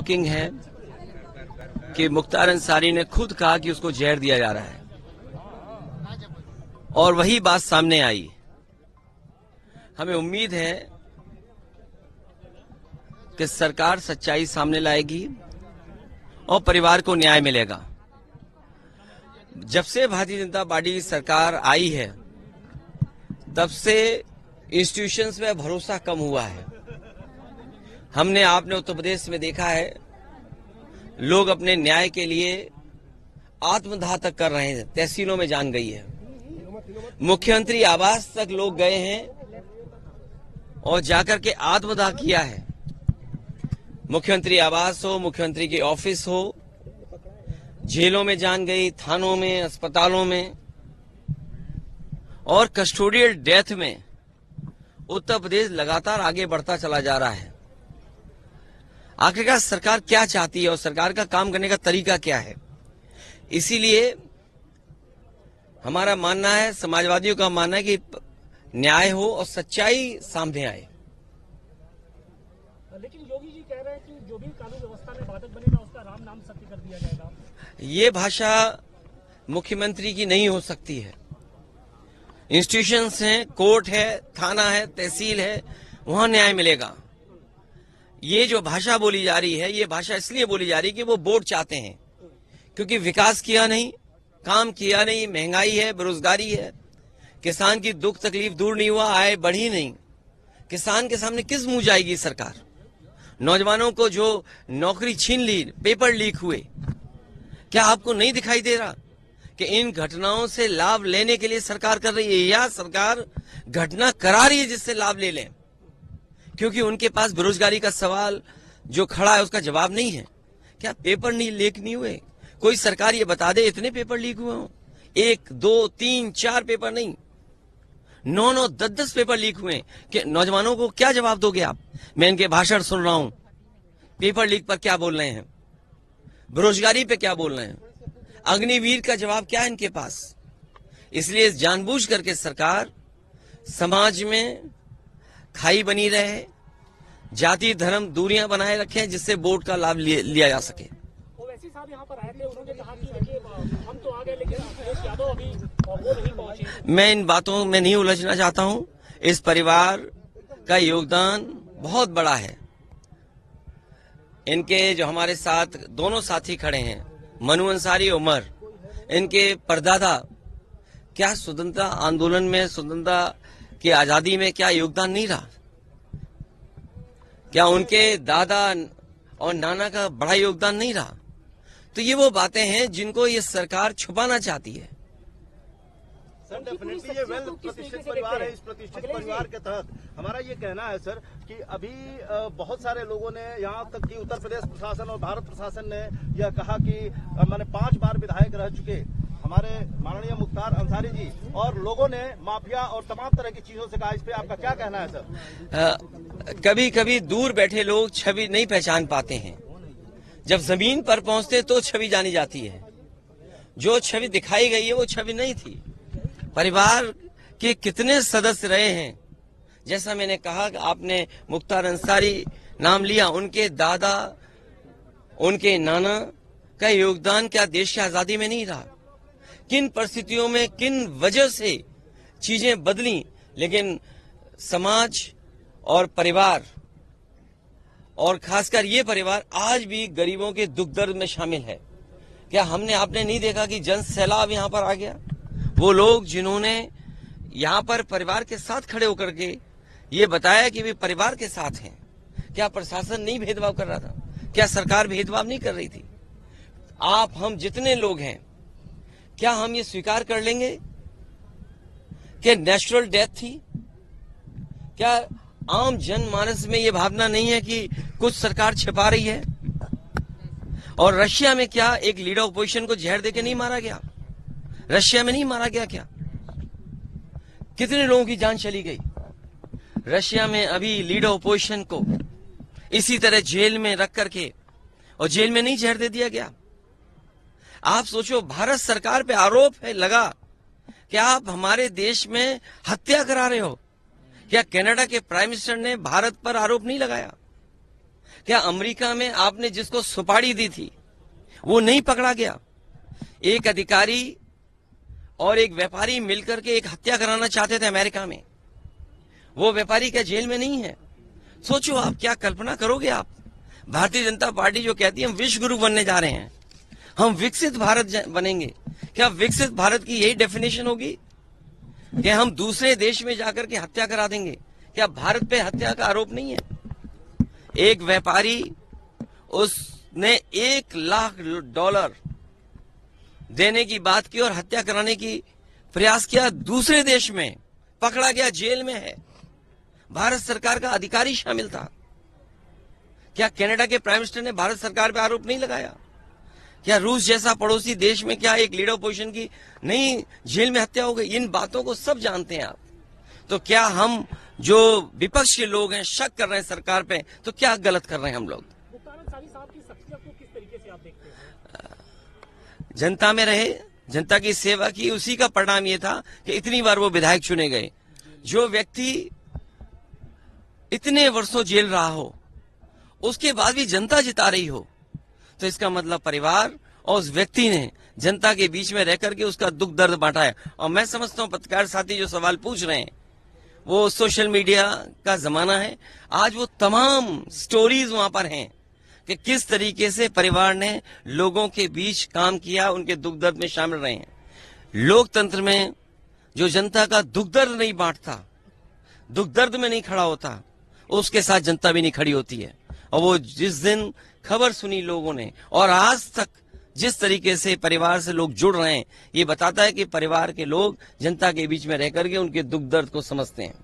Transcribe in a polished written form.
Shocking है कि मुख्तार अंसारी ने खुद कहा कि उसको जहर दिया जा रहा है और वही बात सामने आई। हमें उम्मीद है कि सरकार सच्चाई सामने लाएगी और परिवार को न्याय मिलेगा। जब से भारतीय जनता पार्टी की सरकार आई है तब से इंस्टीट्यूशंस में भरोसा कम हुआ है। आपने उत्तर प्रदेश में देखा है, लोग अपने न्याय के लिए आत्मदाह तक कर रहे हैं, तहसीलों में जान गई है। मुख्यमंत्री आवास तक लोग गए हैं और जाकर के आत्मदाह किया है। मुख्यमंत्री आवास हो, मुख्यमंत्री के ऑफिस हो, जेलों में जान गई, थानों में, अस्पतालों में और कस्टोडियल डेथ में उत्तर प्रदेश लगातार आगे बढ़ता चला जा रहा है। आखिरकार सरकार क्या चाहती है और सरकार का काम करने का तरीका क्या है? इसीलिए हमारा मानना है, समाजवादियों का मानना है कि न्याय हो और सच्चाई सामने आए। लेकिन योगी जी कह रहे हैं कि जो भी कानून व्यवस्था में बाधक बनेगा उसका राम नाम सत्य कर दिया जाएगा। ये भाषा मुख्यमंत्री की नहीं हो सकती है। इंस्टीट्यूशंस हैं, कोर्ट है, थाना है, तहसील है, वहां न्याय मिलेगा। ये जो भाषा बोली जा रही है, ये भाषा इसलिए बोली जा रही है कि वो वोट चाहते हैं, क्योंकि विकास किया नहीं, काम किया नहीं, महंगाई है, बेरोजगारी है, किसान की दुख तकलीफ दूर नहीं हुआ, आय बढ़ी नहीं। किसान के सामने किस मुंह जाएगी सरकार? नौजवानों को जो नौकरी छीन ली, पेपर लीक हुए, क्या आपको नहीं दिखाई दे रहा कि इन घटनाओं से लाभ लेने के लिए सरकार कर रही है, या सरकार घटना करा रही है जिससे लाभ ले लें? क्योंकि उनके पास बेरोजगारी का सवाल जो खड़ा है उसका जवाब नहीं है। क्या पेपर नहीं लीक नहीं हुए? कोई सरकार ये बता दे इतने पेपर लीक हुए हों? 1, 2, 3, 4 पेपर नहीं, 9, 10 पेपर लीक हुए कि नौजवानों को क्या जवाब दोगे आप? मैं इनके भाषण सुन रहा हूं, पेपर लीक पर क्या बोल रहे हैं, बेरोजगारी पे क्या बोल रहे हैं, अग्निवीर का जवाब क्या है इनके पास? इसलिए जानबूझ करके सरकार समाज में खाई बनी रहे, जाति धर्म दूरियां बनाए रखे जिससे वोट का लाभ लिया जा सके। ओवैसी साहब यहाँ पर आए थे, उन्होंने कहा कि देखिए हम तो आ गए लेकिन अखिलेश यादव अभी वो नहीं पहुंचे। मैं इन बातों में नहीं उलझना चाहता हूं। इस परिवार का योगदान बहुत बड़ा है। इनके जो हमारे साथ दोनों साथी खड़े हैं, मनु अंसारी, उमर, इनके परदादा क्या स्वतंत्रता आंदोलन में, स्वतंत्रता की आजादी में क्या योगदान नहीं रहा? क्या उनके दादा और नाना का बड़ा योगदान नहीं रहा? तो ये वो बातें हैं जिनको ये सरकार छुपाना चाहती है। सर डेफिनेटली ये वेल प्रतिष्ठित परिवार है। इस प्रतिष्ठित परिवार के तहत हमारा ये कहना है सर कि अभी बहुत सारे लोगों ने, यहाँ तक कि उत्तर प्रदेश प्रशासन और भारत प्रशासन ने यह कहा कि मैंने 5 बार विधायक रह चुके हमारे माननीय मुख्तार अंसारी जी, और लोगों ने माफिया और तमाम तरह की चीजों से कहा। इस पे आपका क्या कहना है सर? कभी कभी दूर बैठे लोग छवि नहीं पहचान पाते हैं, जब जमीन पर पहुंचते तो छवि जानी जाती है। जो छवि दिखाई गई है वो छवि नहीं थी। परिवार के कितने सदस्य रहे हैं, जैसा मैंने कहा कि आपने मुख्तार अंसारी नाम लिया, उनके दादा, उनके नाना का योगदान क्या देश की आजादी में नहीं रहा? किन परिस्थितियों में, किन वजह से चीजें बदली, लेकिन समाज और परिवार, और खासकर ये परिवार आज भी गरीबों के दुख दर्द में शामिल है। क्या आपने नहीं देखा कि जन सैलाब यहाँ पर आ गया? वो लोग जिन्होंने यहाँ पर परिवार के साथ खड़े होकर के ये बताया कि वे परिवार के साथ हैं। क्या प्रशासन नहीं भेदभाव कर रहा था? क्या सरकार भेदभाव नहीं कर रही थी? आप, हम जितने लोग हैं, क्या हम ये स्वीकार कर लेंगे कि नेचुरल डेथ थी? क्या आम जनमानस में ये भावना नहीं है कि कुछ सरकार छिपा रही है? और रशिया में क्या एक लीडर ऑपोजिशन को जहर देके नहीं मारा गया? रशिया में नहीं मारा गया क्या? कितने लोगों की जान चली गई? रशिया में अभी लीडर ऑपोजिशन को इसी तरह जेल में रख करके, और जेल में नहीं जहर दे दिया गया। आप सोचो, भारत सरकार पे आरोप है लगा कि आप हमारे देश में हत्या करा रहे हो। क्या कनाडा के प्राइम मिनिस्टर ने भारत पर आरोप नहीं लगाया? क्या अमेरिका में आपने जिसको सुपारी दी थी वो नहीं पकड़ा गया? एक अधिकारी और एक व्यापारी मिलकर के एक हत्या कराना चाहते थे अमेरिका में। वो व्यापारी क्या जेल में नहीं है? सोचो आप, क्या कल्पना करोगे आप? भारतीय जनता पार्टी जो कहती है हम विश्व गुरु बनने जा रहे हैं, हम विकसित भारत बनेंगे, क्या विकसित भारत की यही डेफिनेशन होगी कि हम दूसरे देश में जाकर के हत्या करा देंगे? क्या भारत पे हत्या का आरोप नहीं है? एक व्यापारी, उसने $1,00,000 देने की बात की और हत्या कराने की प्रयास किया, दूसरे देश में पकड़ा गया, जेल में है। भारत सरकार का अधिकारी शामिल था। क्या कनाडा के प्राइम मिनिस्टर ने भारत सरकार पे आरोप नहीं लगाया? क्या रूस जैसा पड़ोसी देश में क्या एक लीडर पोजीशन की नहीं जेल में हत्या हो गई? इन बातों को सब जानते हैं आप। तो क्या हम जो विपक्ष के लोग हैं शक कर रहे हैं सरकार पे, तो क्या गलत कर रहे हैं हम लोग? मुख्तार अंसारी साहब की शख्सियत को किस तरीके से आप देखते हैं? जनता में रहे, जनता की सेवा की, उसी का परिणाम ये था कि इतनी बार वो विधायक चुने गए। जो व्यक्ति इतने वर्षों जेल रहा हो, उसके बाद भी जनता जिता रही हो, तो इसका मतलब परिवार और उस व्यक्ति ने जनता के बीच में रहकर के उसका दुख दर्द बांटा है। और मैं समझता हूं पत्रकार साथी जो सवाल पूछ रहे हैं, वो सोशल मीडिया का जमाना है, आज वो तमाम स्टोरीज वहां पर हैं कि किस तरीके से परिवार ने लोगों के बीच काम किया, उनके दुख दर्द में शामिल रहे हैं। लोकतंत्र में जो जनता का दुख दर्द नहीं बांटता, दुख दर्द में नहीं खड़ा होता, उसके साथ जनता भी नहीं खड़ी होती है। और वो जिस दिन खबर सुनी लोगों ने और आज तक जिस तरीके से परिवार से लोग जुड़ रहे हैं, ये बताता है कि परिवार के लोग जनता के बीच में रहकर के उनके दुख दर्द को समझते हैं।